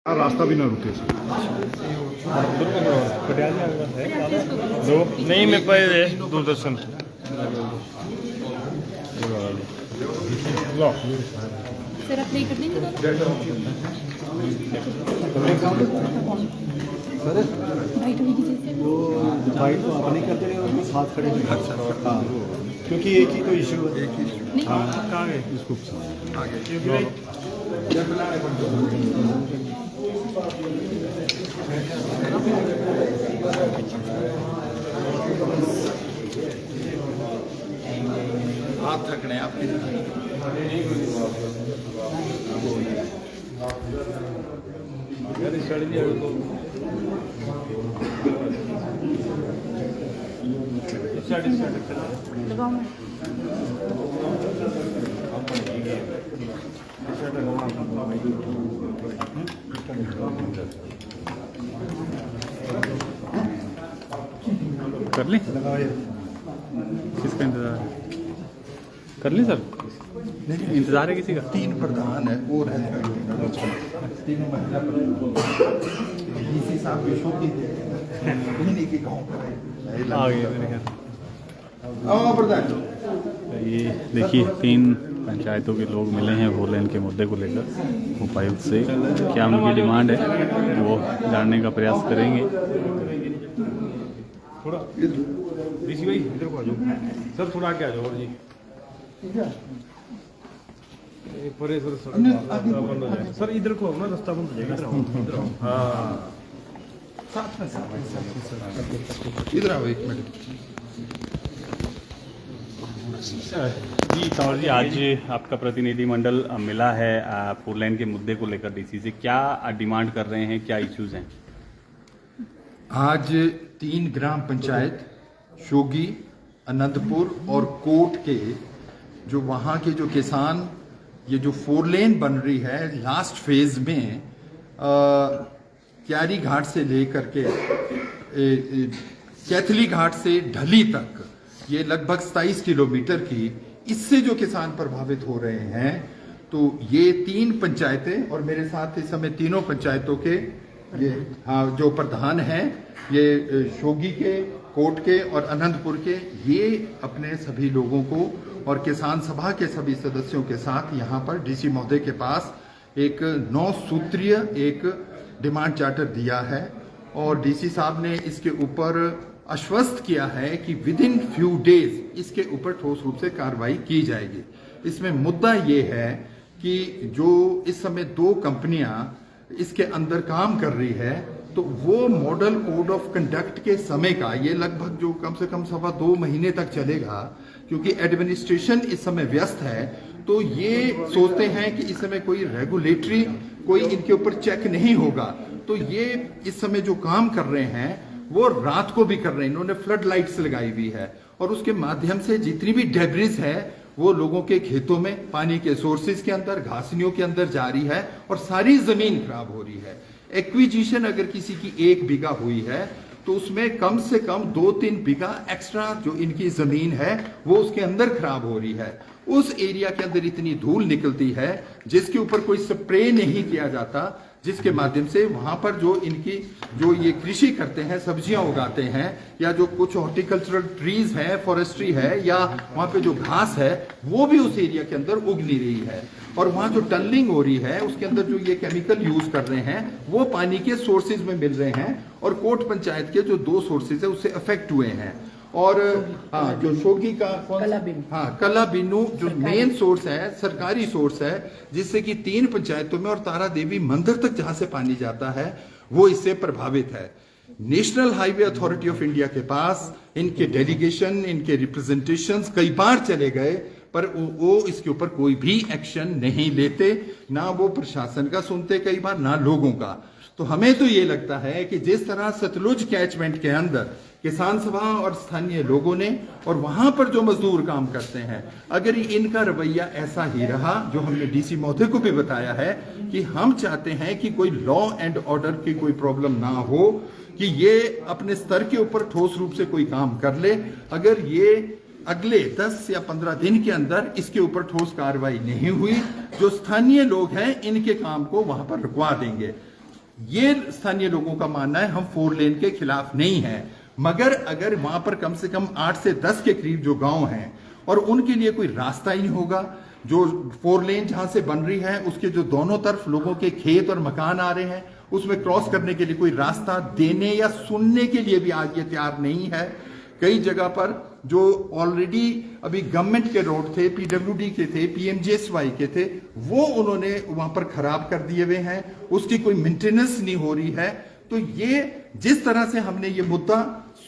रास्ता भी ना रुके दो नहीं मैं पहले दूरदर्शन सर आप नहीं कर देंगे भाई तो जैसे वो फाइट तो आप नहीं करते रहे साथ खड़े हैं। हाँ क्योंकि एक ही तो इशू है। नहीं कहाँ गए इसको हाथ थकने आपके लगाओ मैं कर ली किसका इंतजार है? कर ली सर इंतजार है किसी का 3 प्रधान है और है तीनों महिला डीसी साहब विशोक की इन्हीं के गांव का है आ गए मेरे ख्याल आओ प्रधान ये देखिए 3 पंचायतों के लोग मिले हैं फोर लेन के मुद्दे को लेकर उपायुक्त से क्या उनकी डिमांड है वो जानने का प्रयास करेंगे। थोड़ा डीसी भाई इधर को आ जाओ सर, थोड़ा आगे आ जाओ और जी परे सर बंद हो जाएगा सर, इधर को आओ ना, रास्ता बंद हो जाएगा, इधर आओ हाँ साथ में इधर आओ 1 मिनट जी कंवर जी, आज आपका प्रतिनिधिमंडल मिला है फोर लेन के मुद्दे को लेकर डीसी से, क्या डिमांड कर रहे हैं, क्या इश्यूज हैं? आज 3 ग्राम पंचायत शोगी, अनंतपुर और कोट के जो वहाँ के जो किसान, ये जो 4 लेन बन रही है लास्ट फेज में क्यारी घाट से लेकर के कैथली घाट से ढली तक, ये लगभग 27 किलोमीटर की, इससे जो किसान प्रभावित हो रहे हैं। तो ये 3 पंचायतें और मेरे साथ इस समय तीनों पंचायतों के ये हाँ जो प्रधान हैं, ये शोगी के, कोट के और अनंतपुर के, ये अपने सभी लोगों को और किसान सभा के सभी सदस्यों के साथ यहाँ पर डीसी महोदय के पास एक 9 सूत्रीय एक डिमांड चार्टर दिया है और डीसी साहब ने इसके ऊपर आश्वस्त किया है कि विद इन फ्यू डेज इसके ऊपर ठोस रूप से कार्रवाई की जाएगी। इसमें मुद्दा ये है कि जो इस समय 2 कंपनियां इसके अंदर काम कर रही है, तो वो मॉडल कोड ऑफ कंडक्ट के समय का ये लगभग जो कम से कम 2.25 महीने तक चलेगा, क्योंकि एडमिनिस्ट्रेशन इस समय व्यस्त है। तो ये सोचते हैं कि इस समय कोई रेगुलेटरी कोई इनके ऊपर चेक नहीं होगा, तो ये इस समय जो काम कर रहे हैं वो रात को भी कर रहे हैं। इन्होंने फ्लड लाइट्स लगाई हुई है और उसके माध्यम से जितनी भी डेब्रिस है वो लोगों के खेतों में, पानी के सोर्सेज के अंदर, घासनियों के अंदर जा रही है और सारी जमीन खराब हो रही है। एक्विजिशन अगर किसी की 1 बीघा हुई है तो उसमें कम से कम 2-3 बीघा एक्स्ट्रा जो इनकी जमीन है वो उसके अंदर खराब हो रही है। उस एरिया के अंदर इतनी धूल निकलती है जिसके ऊपर कोई स्प्रे नहीं किया जाता, जिसके माध्यम से वहां पर जो इनकी जो ये कृषि करते हैं, सब्जियां उगाते हैं, या जो कुछ हॉर्टिकल्चरल ट्रीज है, फॉरेस्ट्री है, या वहां पे जो घास है वो भी उस एरिया के अंदर उग नहीं रही है। और वहां जो टनलिंग हो रही है उसके अंदर जो ये केमिकल यूज कर रहे हैं वो पानी के सोर्सेज में मिल रहे हैं और कोट पंचायत के जो 2 सोर्सेज है उससे अफेक्ट हुए हैं। और हाँ जो शोगी का कला बिन्नू जो मेन सोर्स है, सरकारी सोर्स है, जिससे कि 3 पंचायतों में और तारा देवी मंदिर तक जहां से पानी जाता है वो इससे प्रभावित है। National highway authority of India के पास इनके डेलीगेशन, इनके रिप्रेजेंटेशंस कई बार चले गए, पर वो इसके ऊपर कोई भी एक्शन नहीं लेते, ना वो प्रशासन का सुनते कई बार, ना लोगों का। तो हमें तो ये लगता है कि जिस तरह सतलुज कैचमेंट के अंदर किसान सभा और स्थानीय लोगों ने और वहां पर जो मजदूर काम करते हैं, अगर इनका रवैया ऐसा ही रहा, जो हमने डीसी महोदय को भी बताया है कि हम चाहते हैं कि कोई लॉ एंड ऑर्डर की कोई प्रॉब्लम ना हो, कि ये अपने स्तर के ऊपर ठोस रूप से कोई काम कर ले। अगर ये अगले 10 या 15 दिन के अंदर इसके ऊपर ठोस कार्रवाई नहीं हुई, जो स्थानीय लोग हैं इनके काम को वहां पर रुकवा देंगे। ये स्थानीय लोगों का मानना है, हम 4 लेन के खिलाफ नहीं है, मगर अगर वहां पर कम से कम 8 से 10 के करीब जो गांव हैं और उनके लिए कोई रास्ता ही नहीं होगा, जो 4 लेन जहां से बन रही है उसके जो दोनों तरफ लोगों के खेत और मकान आ रहे हैं, उसमें क्रॉस करने के लिए कोई रास्ता देने या सुनने के लिए भी आज ये तैयार नहीं है। कई जगह पर जो ऑलरेडी अभी गवर्नमेंट के रोड थे, पीडब्ल्यूडी के थे, पीएमजीएसवाई के थे, वो उन्होंने वहां पर खराब कर दिए हुए हैं, उसकी कोई मेंटेनेंस नहीं हो रही है। तो ये जिस तरह से हमने ये मुद्दा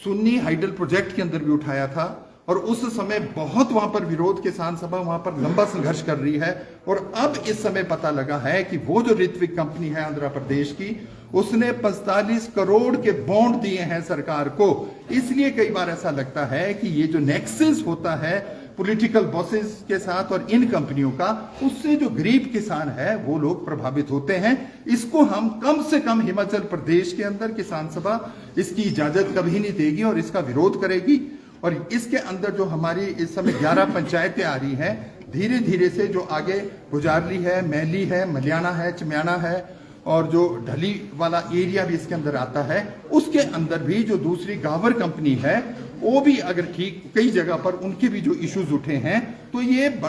सुन्नी हाइडल प्रोजेक्ट के अंदर भी उठाया था और उस समय बहुत वहां पर विरोध, किसान सभा वहां पर लंबा संघर्ष कर रही है, और अब इस समय पता लगा है कि वो जो ऋत्विक कंपनी है आंध्र प्रदेश की, उसने 45 करोड़ के बॉन्ड दिए हैं सरकार को। इसलिए कई बार ऐसा लगता है कि ये जो नेक्सस होता है पॉलिटिकल बॉसेस के साथ और इन कंपनियों का, उससे जो गरीब किसान है वो लोग प्रभावित होते हैं। इसको हम कम से कम हिमाचल प्रदेश के अंदर किसान सभा इसकी इजाजत कभी नहीं देगी और इसका विरोध करेगी। और इसके अंदर जो हमारी इस समय 11 पंचायतें आ रही हैं, धीरे धीरे से जो आगे गुजारली है, मैली है, मलियाना है, चम्याना है और जो ढली वाला एरिया भी इसके अंदर आता है, उसके अंदर भी जो दूसरी गावर कंपनी है वो भी अगर ठीक कई जगह पर उनके भी जो इश्यूज उठे हैं, तो ये एक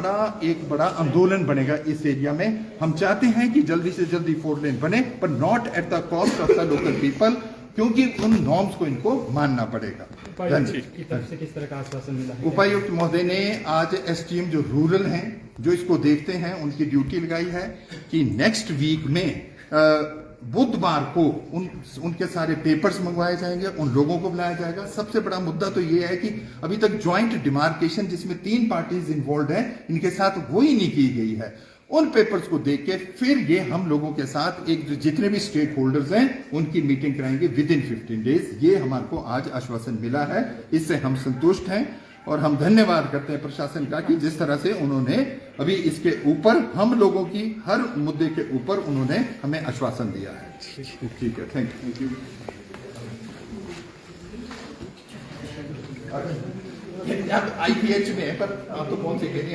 बड़ा आंदोलन बनेगा इस एरिया में। हम चाहते हैं कि जल्दी से जल्दी 4 लेन बने, पर not at the cost of the local people, क्योंकि उन नॉर्म्स को इनको मानना पड़ेगा। की तरफ से किस तरह का आश्वासन मिला है? उपायुक्त महोदय ने आज एसटीएम जो रूरल हैं, जो इसको देखते हैं, उनकी ड्यूटी लगाई है कि नेक्स्ट वीक में बुधवार को उनके सारे पेपर्स मंगवाए जाएंगे, उन लोगों को बुलाया जाएगा। सबसे बड़ा मुद्दा तो ये है कि अभी तक ज्वाइंट डिमार्केशन जिसमें 3 पार्टीज इन्वॉल्व हैं, इनके साथ वही नहीं की गई है। उन पेपर्स को देख के फिर ये हम लोगों के साथ एक जितने भी स्टेक होल्डर्स हैं उनकी मीटिंग कराएंगे विद इन 15 डेज। ये हमारे को आज आश्वासन मिला है, इससे हम संतुष्ट हैं और हम धन्यवाद करते हैं प्रशासन का कि जिस तरह से उन्होंने अभी इसके ऊपर हम लोगों की हर मुद्दे के ऊपर उन्होंने हमें आश्वासन दिया है। ठीक है, थैंक यू। अब IPH में है, पर आप तो कौन से कह रही हैं?